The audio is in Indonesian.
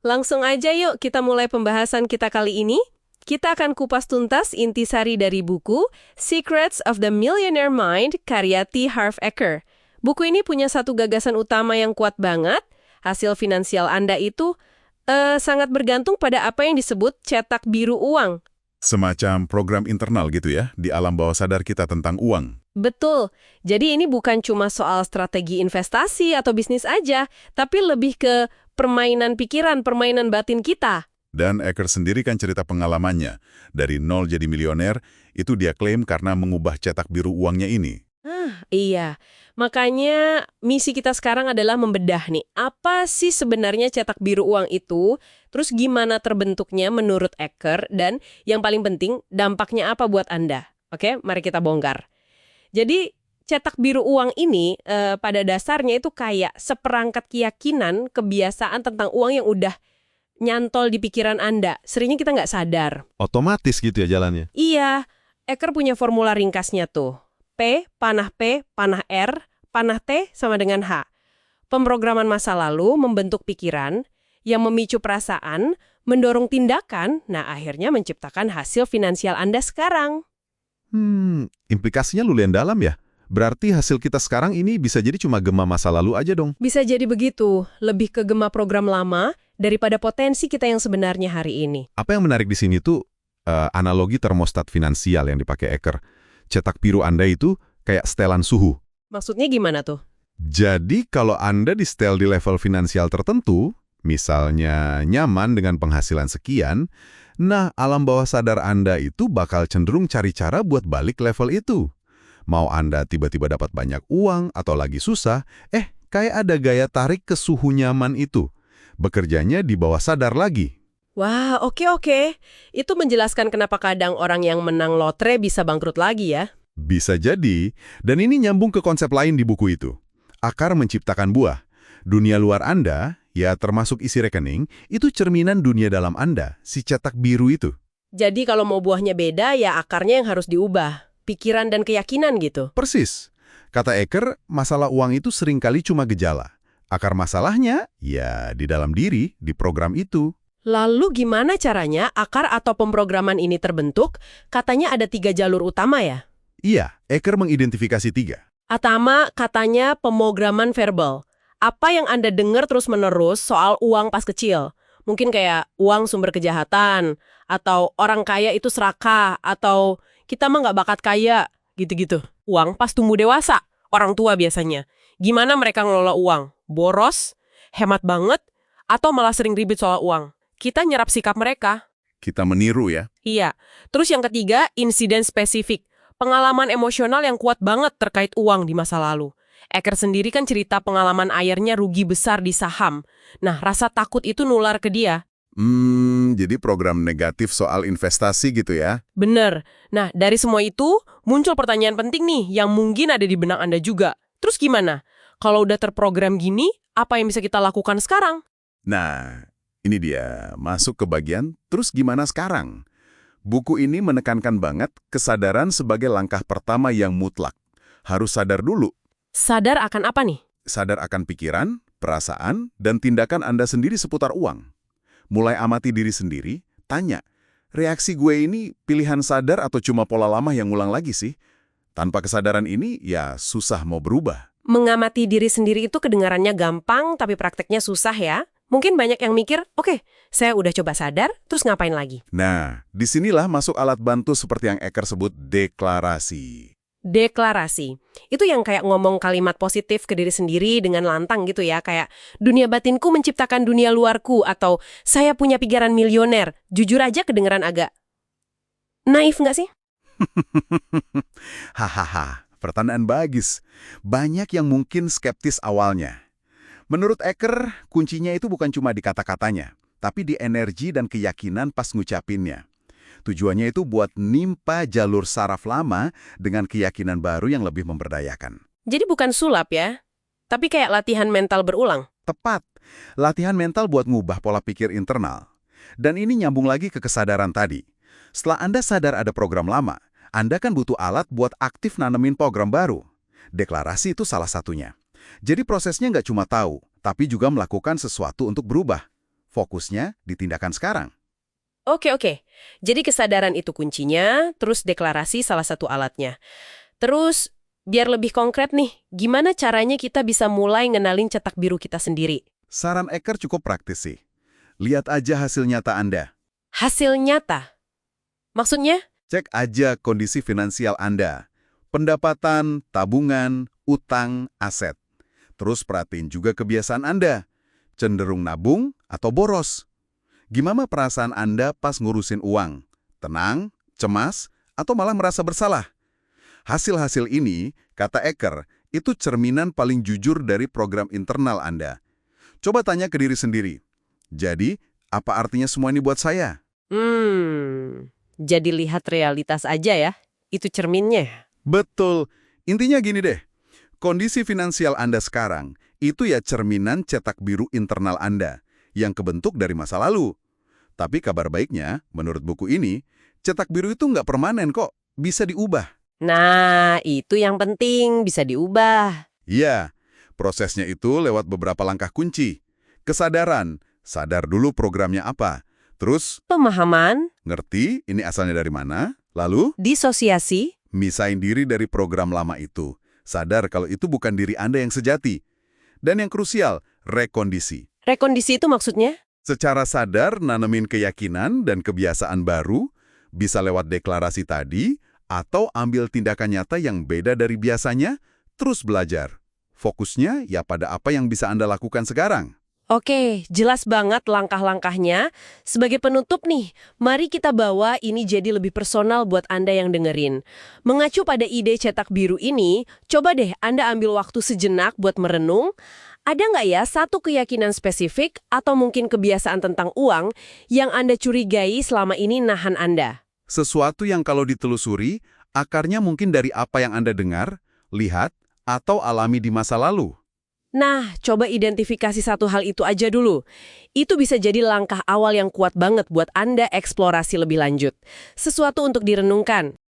Langsung aja yuk kita mulai pembahasan kita kali ini. Kita akan kupas tuntas intisari dari buku Secrets of the Millionaire Mind karya T. Harv Eker. Buku ini punya satu gagasan utama yang kuat banget. Hasil finansial Anda itu sangat bergantung pada apa yang disebut cetak biru uang. Semacam program internal gitu ya, di alam bawah sadar kita tentang uang. Betul. Jadi ini bukan cuma soal strategi investasi atau bisnis aja, tapi lebih ke permainan pikiran, permainan batin kita. Dan Eker sendiri kan cerita pengalamannya. Dari nol jadi milioner, itu dia klaim karena mengubah cetak biru uangnya ini. Iya. Makanya misi kita sekarang adalah membedah nih, apa sih sebenarnya cetak biru uang itu, terus gimana terbentuknya menurut Eker, dan yang paling penting, dampaknya apa buat Anda. Oke, mari kita bongkar. Jadi, cetak biru uang ini pada dasarnya itu kayak seperangkat keyakinan, kebiasaan tentang uang yang udah nyantol di pikiran Anda. Seringnya kita nggak sadar. Otomatis gitu ya jalannya? Iya, Eker punya formula ringkasnya tuh. P, panah R, panah T sama dengan H. Pemrograman masa lalu membentuk pikiran, yang memicu perasaan, mendorong tindakan, nah akhirnya menciptakan hasil finansial Anda sekarang. Implikasinya lumayan dalam ya? Berarti hasil kita sekarang ini bisa jadi cuma gema masa lalu aja dong? Bisa jadi begitu, lebih ke gema program lama daripada potensi kita yang sebenarnya hari ini. Apa yang menarik di sini tuh analogi termostat finansial yang dipakai Eker. Cetak biru Anda itu kayak setelan suhu. Maksudnya gimana tuh? Jadi kalau Anda di setel di level finansial tertentu, misalnya nyaman dengan penghasilan sekian, nah alam bawah sadar Anda itu bakal cenderung cari cara buat balik level itu. Mau Anda tiba-tiba dapat banyak uang atau lagi susah, kayak ada gaya tarik ke suhu nyaman itu. Bekerjanya di bawah sadar lagi. Wah, oke. Itu menjelaskan kenapa kadang orang yang menang lotre bisa bangkrut lagi ya. Bisa jadi, dan ini nyambung ke konsep lain di buku itu. Akar menciptakan buah. Dunia luar Anda, ya termasuk isi rekening, itu cerminan dunia dalam Anda, si cetak biru itu. Jadi kalau mau buahnya beda, ya akarnya yang harus diubah. Pikiran dan keyakinan gitu. Persis. Kata Eker, masalah uang itu seringkali cuma gejala. Akar masalahnya, ya di dalam diri, di program itu. Lalu gimana caranya akar atau pemrograman ini terbentuk? Katanya ada 3 jalur utama ya? Iya, Eker mengidentifikasi 3. Pertama, katanya pemrograman verbal. Apa yang Anda dengar terus-menerus soal uang pas kecil? Mungkin kayak uang sumber kejahatan, atau orang kaya itu serakah, atau kita mah nggak bakat kaya, gitu-gitu. Uang pas tumbuh dewasa, orang tua biasanya. Gimana mereka ngelola uang? Boros? Hemat banget? Atau malah sering ribet soal uang? Kita nyerap sikap mereka. Kita meniru ya. Iya. Terus yang ketiga, insiden spesifik. Pengalaman emosional yang kuat banget terkait uang di masa lalu. Eker sendiri kan cerita pengalaman ayahnya rugi besar di saham. Nah, rasa takut itu nular ke dia. Jadi program negatif soal investasi gitu ya? Bener. Nah, dari semua itu, muncul pertanyaan penting nih yang mungkin ada di benak Anda juga. Terus gimana? Kalau udah terprogram gini, apa yang bisa kita lakukan sekarang? Nah, ini dia, masuk ke bagian, terus gimana sekarang? Buku ini menekankan banget kesadaran sebagai langkah pertama yang mutlak. Harus sadar dulu. Sadar akan apa nih? Sadar akan pikiran, perasaan, dan tindakan Anda sendiri seputar uang. Mulai amati diri sendiri, tanya, reaksi gue ini pilihan sadar atau cuma pola lama yang ngulang lagi sih? Tanpa kesadaran ini, ya susah mau berubah. Mengamati diri sendiri itu kedengarannya gampang, tapi prakteknya susah ya. Mungkin banyak yang mikir, oke, saya udah coba sadar, terus ngapain lagi? Nah, disinilah masuk alat bantu seperti yang Eker sebut deklarasi. Deklarasi. Itu yang kayak ngomong kalimat positif ke diri sendiri dengan lantang gitu ya. Kayak, dunia batinku menciptakan dunia luarku, atau saya punya pikiran milioner. Jujur aja kedengeran agak naif nggak sih? Hahaha, pertanyaan bagus. Banyak yang mungkin skeptis awalnya. Menurut Eker, kuncinya itu bukan cuma di kata-katanya, tapi di energi dan keyakinan pas ngucapinnya. Tujuannya itu buat nimpa jalur saraf lama dengan keyakinan baru yang lebih memberdayakan. Jadi bukan sulap ya, tapi kayak latihan mental berulang. Tepat, latihan mental buat ngubah pola pikir internal. Dan ini nyambung lagi ke kesadaran tadi. Setelah Anda sadar ada program lama, Anda kan butuh alat buat aktif nanemin program baru. Deklarasi itu salah satunya. Jadi prosesnya nggak cuma tahu, tapi juga melakukan sesuatu untuk berubah. fokusnya di tindakan sekarang. Oke, oke. Jadi kesadaran itu kuncinya, terus deklarasi salah satu alatnya. Terus, biar lebih konkret nih, gimana caranya kita bisa mulai ngenalin cetak biru kita sendiri? Saran Eker cukup praktis sih. Lihat aja hasil nyata Anda. Hasil nyata? Maksudnya? Cek aja kondisi finansial Anda. Pendapatan, tabungan, utang, aset. Terus perhatiin juga kebiasaan Anda. Cenderung nabung atau boros. Gimana perasaan Anda pas ngurusin uang? Tenang, cemas, atau malah merasa bersalah? Hasil-hasil ini, kata Eker, itu cerminan paling jujur dari program internal Anda. Coba tanya ke diri sendiri. Jadi, apa artinya semua ini buat saya? Jadi lihat realitas aja ya. Itu cerminnya. Betul. Intinya gini deh. Kondisi finansial Anda sekarang, itu ya cerminan cetak biru internal Anda, yang kebentuk dari masa lalu. Tapi kabar baiknya, menurut buku ini, cetak biru itu nggak permanen kok, bisa diubah. Nah, itu yang penting, bisa diubah. Iya, prosesnya itu lewat beberapa langkah kunci. Kesadaran, sadar dulu programnya apa. Terus, Pemahaman, ngerti ini asalnya dari mana. Lalu, disosiasi, misahin diri dari program lama itu. Sadar kalau itu bukan diri Anda yang sejati. Dan yang krusial, rekondisi. rekondisi itu maksudnya? Secara sadar nanemin keyakinan dan kebiasaan baru, bisa lewat deklarasi tadi, atau ambil tindakan nyata yang beda dari biasanya, terus belajar. Fokusnya ya pada apa yang bisa Anda lakukan sekarang. Oke, jelas banget langkah-langkahnya. Sebagai penutup nih, mari kita bawa ini jadi lebih personal buat Anda yang dengerin. Mengacu pada ide cetak biru ini, coba deh Anda ambil waktu sejenak buat merenung. Ada nggak ya satu keyakinan spesifik atau mungkin kebiasaan tentang uang yang Anda curigai selama ini nahan Anda? Sesuatu yang kalau ditelusuri, akarnya mungkin dari apa yang Anda dengar, lihat, atau alami di masa lalu. Nah, coba identifikasi satu hal itu aja dulu. Itu bisa jadi langkah awal yang kuat banget buat Anda eksplorasi lebih lanjut. Sesuatu untuk direnungkan.